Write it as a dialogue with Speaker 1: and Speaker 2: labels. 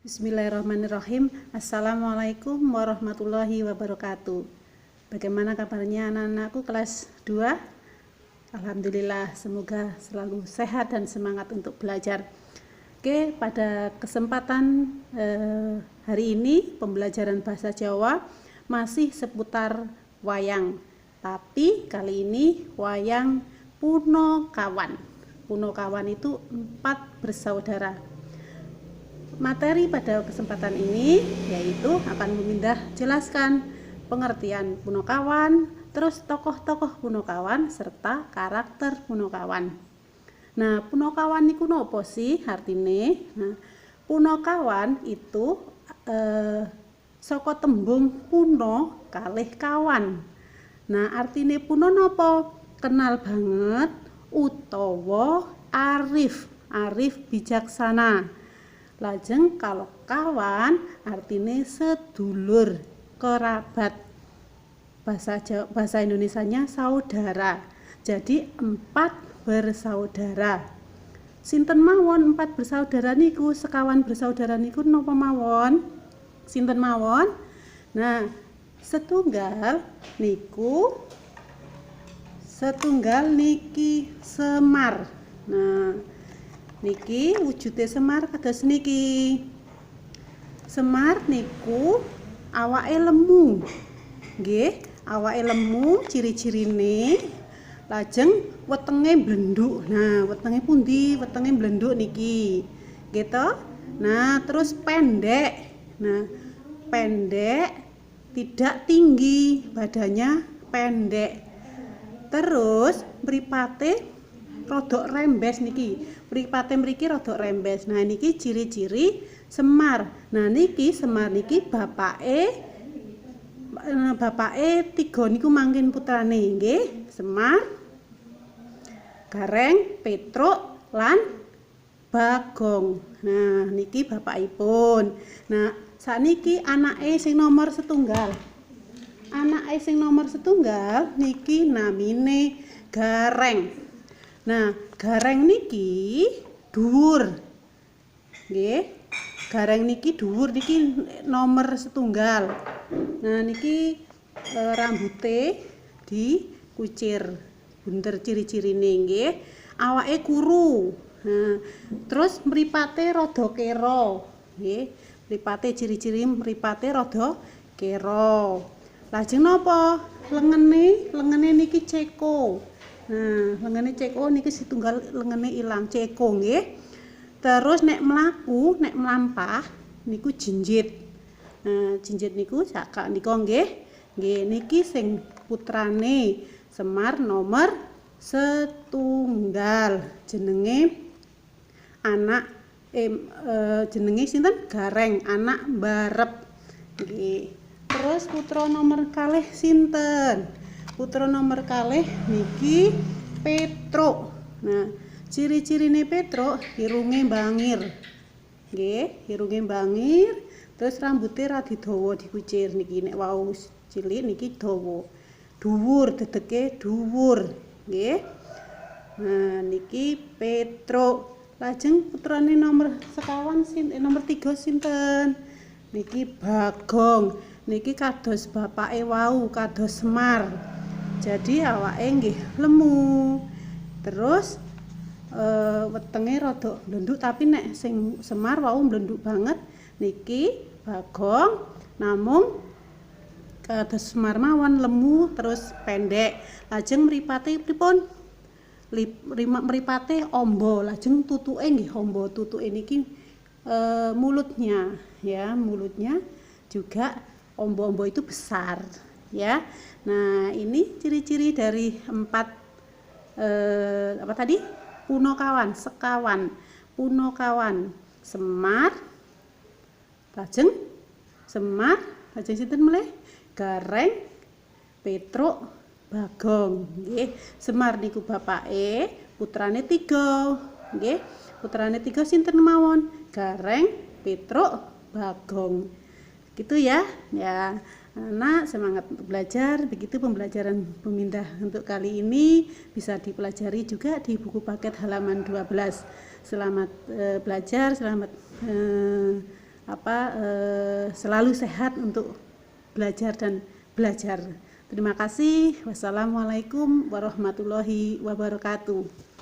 Speaker 1: Bismillahirrahmanirrahim. Assalamualaikum warahmatullahi wabarakatuh. Bagaimana kabarnya anak-anakku kelas 2? Alhamdulillah, semoga selalu sehat dan semangat untuk belajar. Oke, pada kesempatan hari ini pembelajaran bahasa Jawa masih seputar wayang. Tapi kali ini wayang Punokawan. Punokawan itu 4 bersaudara. Materi pada kesempatan ini yaitu akan jelaskan pengertian Punokawan, terus tokoh-tokoh Punokawan serta karakter Punokawan. Nah, Punokawan niku nopo sih artine? Nah, Punokawan itu saka tembung puno kalih kawan. Nah, artine puno nopo? Kenal banget utawa arif bijaksana. Lajeng kalau kawan artinya sedulur, kerabat. Bahasa Indonesianya saudara. Jadi 4 bersaudara. Sinten mawon 4 bersaudara niku, sekawan bersaudara niku napa mawon? Sinten mawon? Nah, setunggal niki Semar. Nah, niki wujude Semar kados niki. Semar niku awake lemu. Nggih, awake lemu ciri-cirine. Lajeng wetenge blenduk. Nah, wetenge pundi? Wetenge blenduk niki. Gitu. Nah, terus pendek. Nah, pendek, tidak tinggi, badannya pendek. Terus mripate rodok rembes niki. Mripate mriki rodok rembes. Nah, niki ciri-ciri Semar. Nah, niki Semar niki bapake 3 niku mangkin putrane nggih. Semar, Gareng, Petruk lan Bagong. Nah, niki bapakipun. Nah, sakniki anake sing nomor setunggal. Anake sing nomor setunggal niki namine Gareng. Nah, Gareng niki dhuwur. Nggih. Gareng niki dhuwur niki nomor setunggal. Nah, niki rambute dikucir. Bunter ciri-cirine nggih. Awake kuru. Nah, terus mripate rada kera. Nggih. Mripate ciri-ciri mripate rada kera. Lajeng napa? Lengene niki ceko. Nah, lengene ceko niki setunggal lengene ilang ceko nggih. Terus nek mlaku, nek mlampah niku jinjit. Nah, jinjit niku cakak nika nggih. Nggih, niki sing putrane Semar nomor setunggal. Jenenge jenenge sinten? Gareng, anak barep. Nggih. Terus putra nomor kalih sinten? Putra nomor kalih niki Petruk. Nah, ciri-cirine Petruk irunge bangir. Nggih, irunge bangir, terus rambute radi dawa dikucir niki nek wau cilik niki dawa. Dhuwur, dedeke dhuwur. Nggih. Nah, niki Petruk. Lajeng putrane nomor sekawan nomor 3 sinten? Niki Bagong. Niki kados bapake wau, kados Semar. Jadi awake nggih lemu. Terus wetenge rada blenduk, tapi nek sing Semar wau blenduk banget. Niki Bagong namung kados Semar mawon lemu terus pendek. Lajeng mripate pripun? Mripate ombo. Lajeng tutuke nggih ombo. Tutuke niki mulutnya ya, mulutnya juga ombo-ombo itu besar ya. Nah, ini ciri-ciri dari 4 apa tadi? Punokawan, sekawan. Punokawan, Semar. Lajeng Semar, lajeng sinten melih? Gareng, Petruk, Bagong. Nggih, Semar niku bapake, putrane 3. Nggih. Putrane 3 sinten mawon? Gareng, Petruk, Bagong. Gitu ya. Ya, anak semangat untuk belajar. Begitu pembelajaran pemindah untuk kali ini bisa dipelajari juga di buku paket halaman 12. Selamat belajar, selamat selalu sehat untuk belajar dan belajar. Terima kasih. Wassalamualaikum warahmatullahi wabarakatuh.